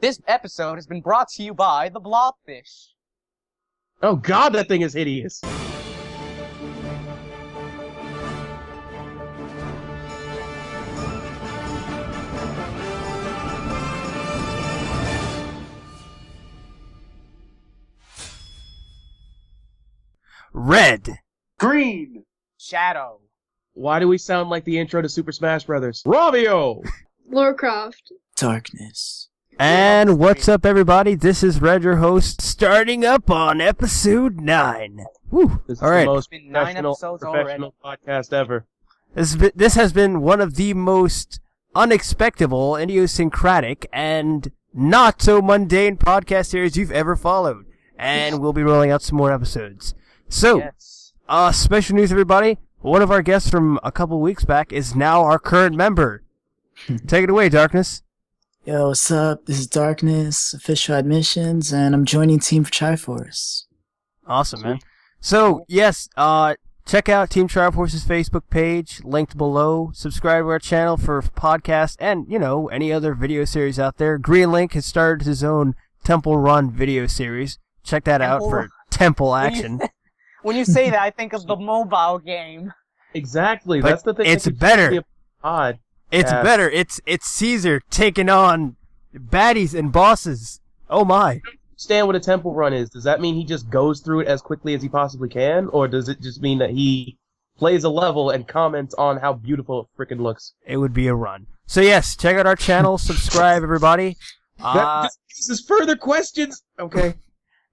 This episode has been brought to you by the Blobfish. Oh god, that thing is hideous. Red. Green. Shadow. Why do we sound like the intro to Super Smash Brothers? Ravio! Lara Croft. Darkness. And what's up, everybody? This is Red, your host, starting up on episode 9. Woo! This is All right. the most It's been 9 professional, episodes podcast ever. This has been one of the most unexpected, idiosyncratic, and not so mundane podcast series you've ever followed. And we'll be rolling out some more episodes. So, Yes. special news, everybody. One of our guests from a couple weeks back is now our current member. Take it away, Darkness. Yo, what's up? This is Darkness, official admissions, and I'm joining Team TRIFORCE. Awesome, man. So, yes, check out Team TRIFORCE's Facebook page, linked below. Subscribe to our channel for podcasts and, any other video series out there. Green Link has started his own Temple Run video series. Check that out for Temple action. When you say that, I think of the mobile game. Exactly, But that's the thing. it's that could better. be odd. It's Yeah. better. It's Caesar taking on baddies and bosses. Oh my. Understand what a temple run is. Does that mean he just goes through it as quickly as he possibly can? Or does it just mean that he plays a level and comments on how beautiful it frickin' looks? It would be a run. So yes, check out our channel, subscribe, everybody. This is further questions! Okay.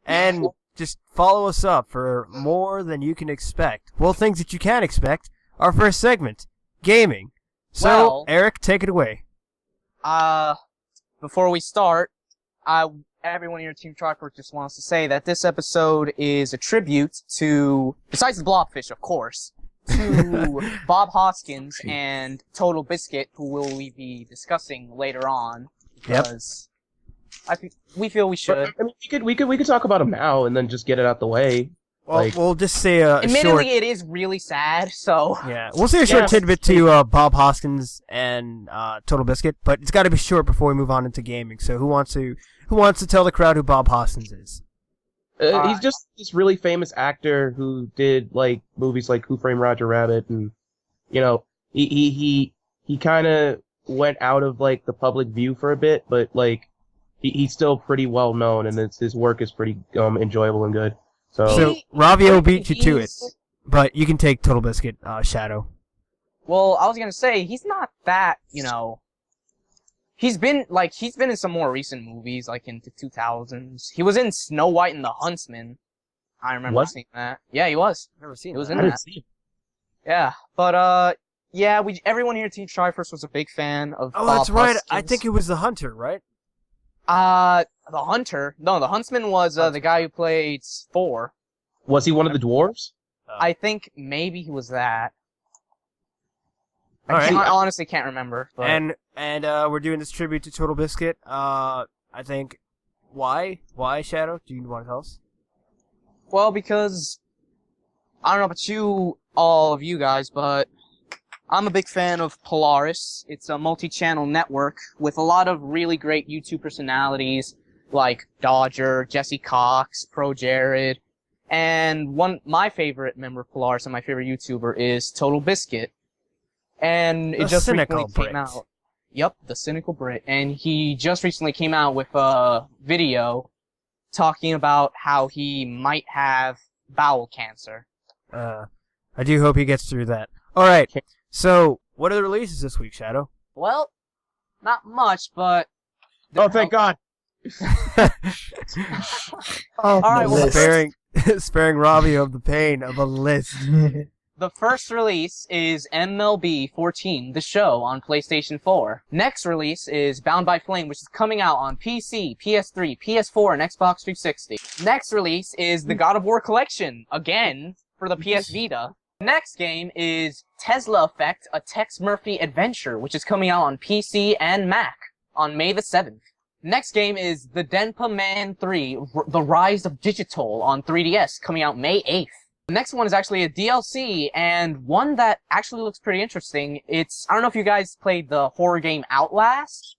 And just follow us up for more than you can expect. Well, things that you can expect. Our first segment, gaming. So, Well- Eric, take it away. Before we start, everyone here at Team TRIFORCE just wants to say that this episode is a tribute to, besides the Blobfish, of course, to Bob Hoskins and Total Biscuit, who will we be discussing later on, because we feel we should. I mean, we could talk about him now and then just get it out the way. Well, we'll just say a Admittedly, short... it is really sad, so... Yeah, we'll say a short Yes. tidbit to Bob Hoskins and Total Biscuit, but it's got to be short before we move on into gaming. So, who wants to tell the crowd who Bob Hoskins is? He's just this really famous actor who did movies like Who Framed Roger Rabbit, and he kind of went out of the public view for a bit, but he's still pretty well known, and his work is pretty enjoyable and good. So Ravio beat you to it, but you can take Total Biscuit, Shadow. Well, I was gonna say, he's not that, he's been in some more recent movies, in the 2000s. He was in Snow White and the Huntsman. I remember seeing that. Yeah, he was. Never seen He was that. in I didn't that. see it. Yeah, but, yeah, everyone here at Team TRIFORCE was a big fan of Oh, Bob that's right. I Hoskins. think it was the Hunter, right? The Hunter. No, the Huntsman was, the guy who played Thor. Was he one of the dwarves? I think maybe he was that. All I right. honestly can't remember. But... And we're doing this tribute to Total Biscuit. I think why Shadow? Do you want to tell us? Well, because I don't know about all of you guys, but I'm a big fan of Polaris. It's a multi-channel network with a lot of really great YouTube personalities like Dodger, Jesse Cox, Pro Jared, and my favorite member of Polaris and my favorite YouTuber is Total Biscuit. And it The just cynical recently came Brit. out. Yep, the cynical Brit. And he just recently came out with a video talking about how he might have bowel cancer. I do hope he gets through that. All right. So, what are the releases this week, Shadow? Well, not much, but... Oh, thank God! All right, well, list. Sparing Robbie of the pain of a list. the first release is MLB 14, the show, on PlayStation 4. Next release is Bound by Flame, which is coming out on PC, PS3, PS4, and Xbox 360. Next release is the God of War Collection, again, for the PS Vita. Next game is Tesla Effect, a Tex Murphy adventure, which is coming out on PC and Mac on May the 7th. Next game is The Denpa Man 3, The Rise of Digital on 3DS, coming out May 8th. The next one is actually a DLC, and one that actually looks pretty interesting. I don't know if you guys played the horror game Outlast.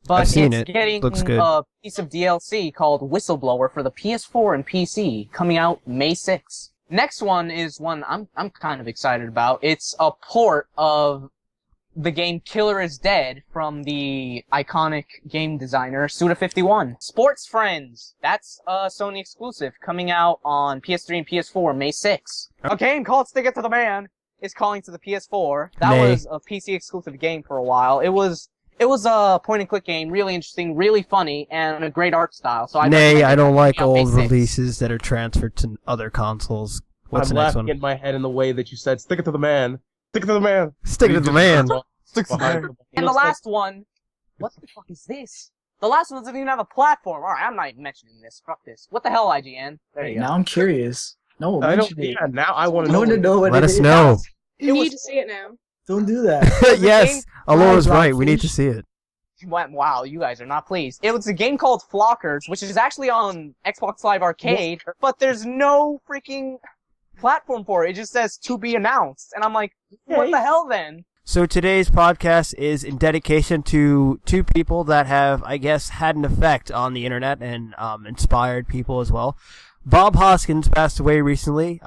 but I've seen it's it. getting Looks good. a piece of DLC called Whistleblower for the PS4 and PC, coming out May 6th. Next one is one I'm kind of excited about. It's a port of the game Killer is Dead from the iconic game designer Suda51. Sports Friends, that's a Sony exclusive, coming out on PS3 and PS4 May 6th. A game called Stick It to the Man is calling to the PS4. That was a PC exclusive game for a while. It was a point and click game, really interesting, really funny, and a great art style. So I don't like old May 6th. releases that are transferred to other consoles. What's I'm the next laughing one? in my head in the way that you said, "Stick it to the man." Stick it to the man. Stick it to the man. Stick to the man. And the last one, what the fuck is this? The last one doesn't even have a platform. Alright, I'm not even mentioning this. Fuck this. What the hell, IGN? There you go. Now I'm curious. No, I mention don't. it. Yeah, now I want I to want to know. know what Let it us is. know. You need to see it now. Don't do that. Yes, Alora's right. We need to Fish. see it. Wow, you guys are not pleased. It was a game called Flockers, which is actually on Xbox Live Arcade, but there's no freaking platform for it. It just says to be announced. And I'm like, what the hell then? So today's podcast is in dedication to two people that have, I guess, had an effect on the internet and inspired people as well. Bob Hoskins passed away recently.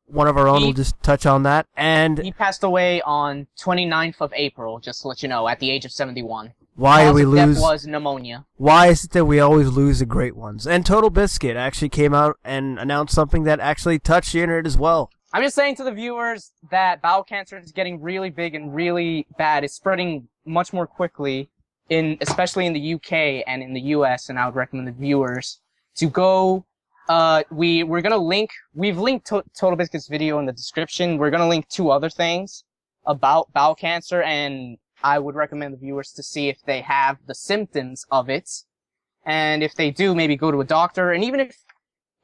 One of our own will just touch on that. And He passed away on 29th of April, just to let you know, at the age of 71. why Cause we of death lose? was pneumonia. Why is it that we always lose the great ones? And Total Biscuit actually came out and announced something that actually touched the internet as well. I'm just saying to the viewers that bowel cancer is getting really big and really bad. It's spreading much more quickly, especially in the UK and in the US, and I would recommend the viewers to go. We've linked Total Biscuit's video in the description. We're gonna link 2 other things about bowel cancer, and I would recommend the viewers to see if they have the symptoms of it. And if they do, maybe go to a doctor, and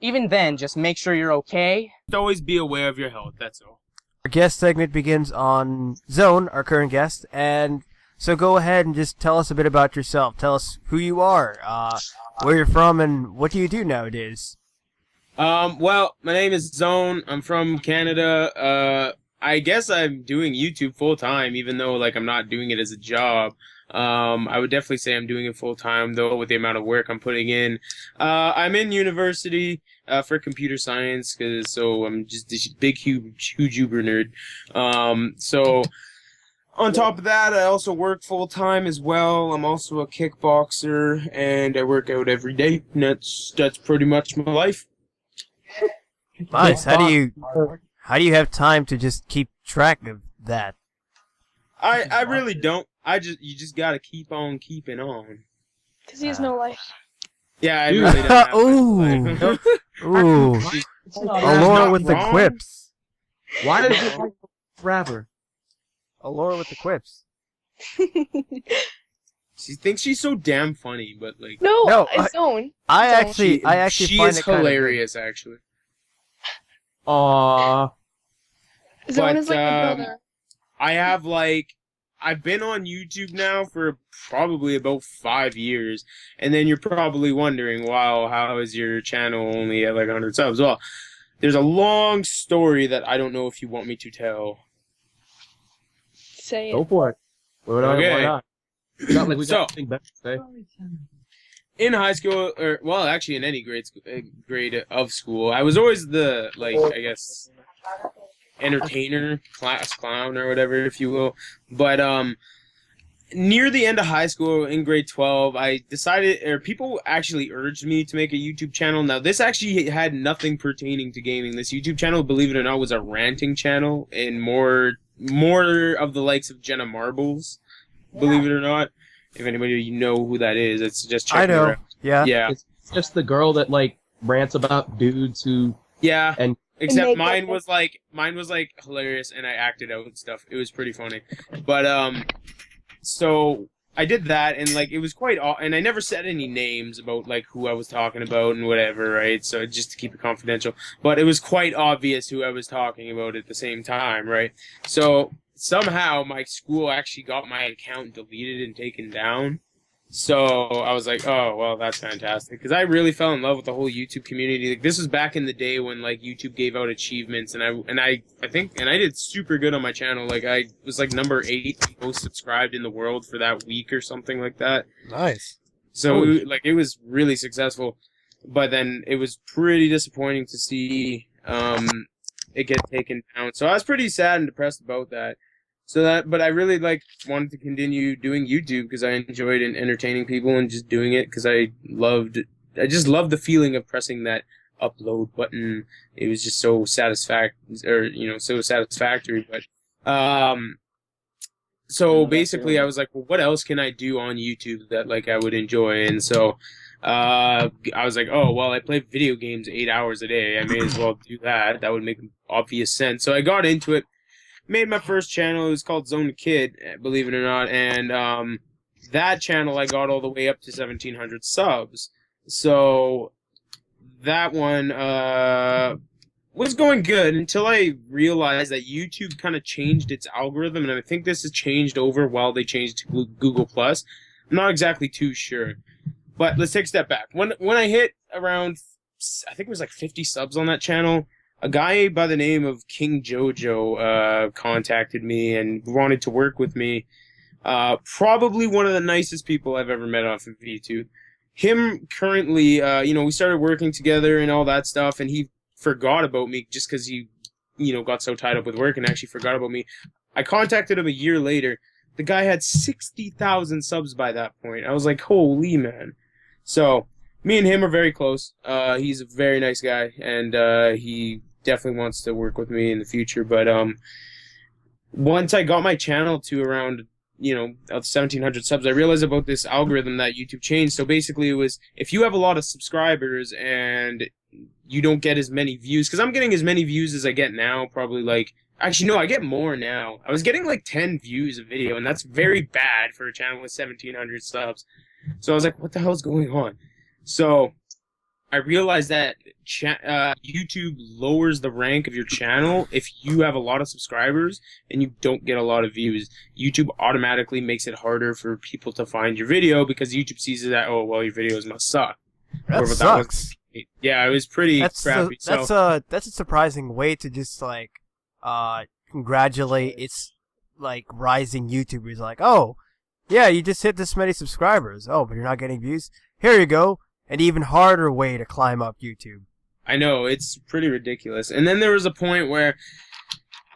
even then, just make sure you're okay. Always be aware of your health, that's all. Our guest segment begins on Zone, our current guest, and so go ahead and just tell us a bit about yourself. Tell us who you are, where you're from, and what do you do nowadays? Well, my name is Zone. I'm from Canada. I guess I'm doing YouTube full time, even though like I'm not doing it as a job. I would definitely say I'm doing it full time though, with the amount of work I'm putting in. I'm in university for computer science, so I'm just this big, huge uber nerd. So on top of that, I also work full time as well. I'm also a kickboxer, and I work out every day. And that's pretty much my life. Nice. How do you have time to just keep track of that? I really don't. You just gotta keep on keeping on. Because he has no life. Yeah, I really don't have Ooh. Ooh. Ooh. Alora with the wrong. quips. Why did you like rapper? Alora with the quips. She thinks she's so damn funny, but like No, it's Zone. I actually she find is it kind of hilarious, actually. Aww. Zone But, is like my brother. I've been on YouTube now for probably about 5 years, and then you're probably wondering, wow, how is your channel only at like 100 subs? Well, there's a long story that I don't know if you want me to tell. Say Go it. for it. Why not? It's not like we got anything better to say. In high school, or well, actually in any grade of school, I was always the I guess entertainer, class clown, or whatever, if you will. But near the end of high school, in grade 12, I decided, or people actually urged me to make a YouTube channel. Now, this actually had nothing pertaining to gaming. This YouTube channel, believe it or not, was a ranting channel, and more of the likes of Jenna Marbles, believe it or not. If anybody know who that is, it's just check I know. her out. Yeah. Yeah. It's just the girl that like rants about dudes who Yeah. and Except make mine up was like hilarious, and I acted out and stuff. It was pretty funny. But so I did that, and like it was and I never said any names about like who I was talking about and whatever, right? So just to keep it confidential. But it was quite obvious who I was talking about at the same time, right? So somehow my school actually got my account deleted and taken down. So I was like, oh, well, that's fantastic. Because I really fell in love with the whole YouTube community. Like, this was back in the day when like YouTube gave out achievements, and I think I did super good on my channel. Like, I was like number 8 most subscribed in the world for that week or something like that. Nice. So like it was really successful, but then it was pretty disappointing to see it get taken down. So I was pretty sad and depressed about that. But I really wanted to continue doing YouTube because I enjoyed entertaining people and just doing it because I just loved the feeling of pressing that upload button. It was just so satisfactory. But so basically I was like, well, what else can I do on YouTube that like I would enjoy? And so I was like, oh, well, I play video games 8 hours a day. I may as well do that. That would make obvious sense. So I got into it. Made my first channel. It was called Zone Kid, believe it or not, and that channel I got all the way up to 1,700 subs. So that one was going good until I realized that YouTube kind of changed its algorithm, and I think this has changed over while they changed to Google Plus. I'm not exactly too sure, but let's take a step back. When I hit around, I think it was like 50 subs on that channel, a guy by the name of King Jojo contacted me and wanted to work with me. Probably one of the nicest people I've ever met off of YouTube. Him currently, we started working together and all that stuff, and he forgot about me just because he, got so tied up with work and actually forgot about me. I contacted him a year later. The guy had 60,000 subs by that point. I was like, holy man. So me and him are very close. He's a very nice guy, and he definitely wants to work with me in the future. But once I got my channel to around 1,700 subs, I realized about this algorithm that YouTube changed. So basically it was, if you have a lot of subscribers and you don't get as many views, because I'm getting as many views as I get now, probably actually no, I get more now. I was getting 10 views a video, and that's very bad for a channel with 1,700 subs. So I was like, what the hell's going on? So I realized that YouTube lowers the rank of your channel if you have a lot of subscribers and you don't get a lot of views. YouTube automatically makes it harder for people to find your video because YouTube sees that, oh, well, your videos must suck. That sucks. Yeah, it was pretty crappy. That's a surprising way to just congratulate its rising YouTubers. Like, oh, yeah, you just hit this many subscribers. Oh, but you're not getting views? Here you go. An even harder way to climb up YouTube. I know, it's pretty ridiculous. And then there was a point where,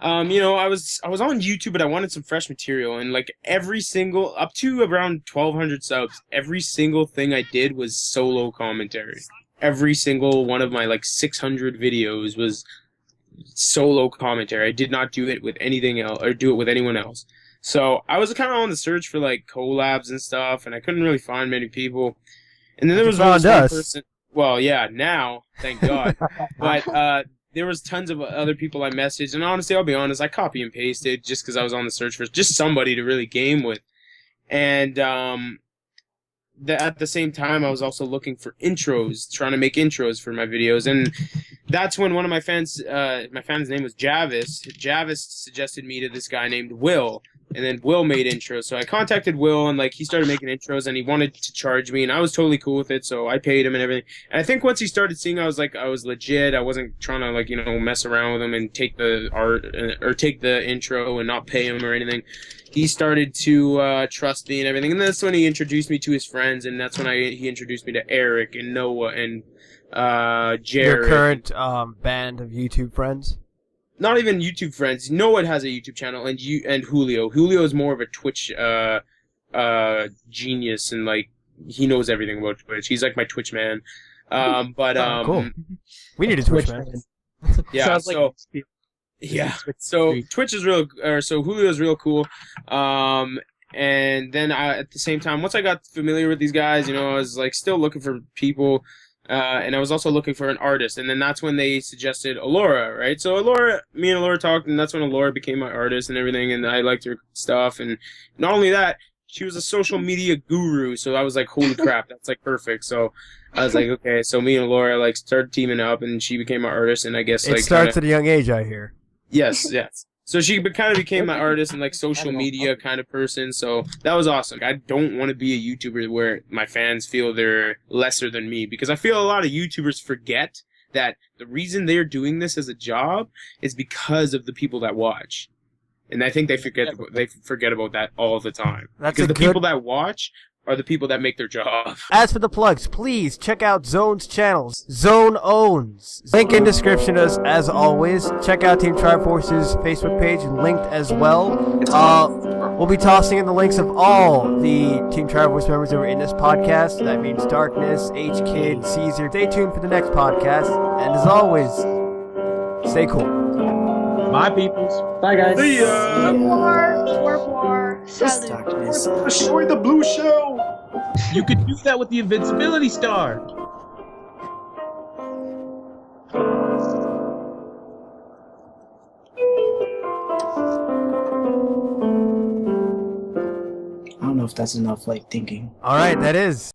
I was on YouTube, but I wanted some fresh material, and every single, up to around 1,200 subs, every single thing I did was solo commentary. Every single one of my 600 videos was solo commentary. I did not do it with anything else or do it with anyone else. So I was kind of on the search for collabs and stuff, and I couldn't really find many people. And then there was one person. Well, yeah, now, thank God. But there was tons of other people I messaged, and honestly, I'll be honest, I copy and pasted just because I was on the search for just somebody to really game with. And at the same time, I was also looking for intros, trying to make intros for my videos, and that's when one of my fan's name was Javis. Javis suggested me to this guy named Will. And then Will made intros. So I contacted Will, and he started making intros, and he wanted to charge me, and I was totally cool with it, so I paid him and everything. And I think once he started seeing I was legit, I wasn't trying to mess around with him and take the art or take the intro and not pay him or anything. He started to trust me and everything. And that's when he introduced me to his friends, and that's when he introduced me to Eric and Noah and Jared. Your current band of YouTube friends? Not even YouTube friends. Noah has a YouTube channel, and Julio. Julio is more of a Twitch genius, and he knows everything about Twitch. He's my Twitch man. Cool. We need a Twitch man. Yeah. So Twitch is so Julio is real cool. And then at the same time, once I got familiar with these guys, I was still looking for people. And I was also looking for an artist, and then that's when they suggested Alora, right? So me and Alora talked, and that's when Alora became my artist and everything, and I liked her stuff, and not only that, she was a social media guru, so I was like, holy crap, that's perfect. So I was like, okay, so me and Alora started teaming up, and she became my artist, and I guess it starts at a young age, I hear. Yes. So she kind of became my artist and like social media kind of person. So that was awesome. I don't want to be a YouTuber where my fans feel they're lesser than me, because I feel a lot of YouTubers forget that the reason they're doing this as a job is because of the people that watch. And I think they forget about that all the time. Because the people that watch are the people that make their job. As for the plugs, please check out Zone's channels. ZoneOwns. Link in description as always. Check out Team TRIFORCE's Facebook page, linked as well. We'll be tossing in the links of all the Team TRIFORCE members that were in this podcast. That means Darkness, H-Kid, Caesar. Stay tuned for the next podcast. And as always, stay cool. Bye, peoples. Bye, guys. See ya. War. Salute. Darkness. Destroy the blue shell. You could do that with the invincibility star. I don't know if that's enough, like, thinking. All right, that is.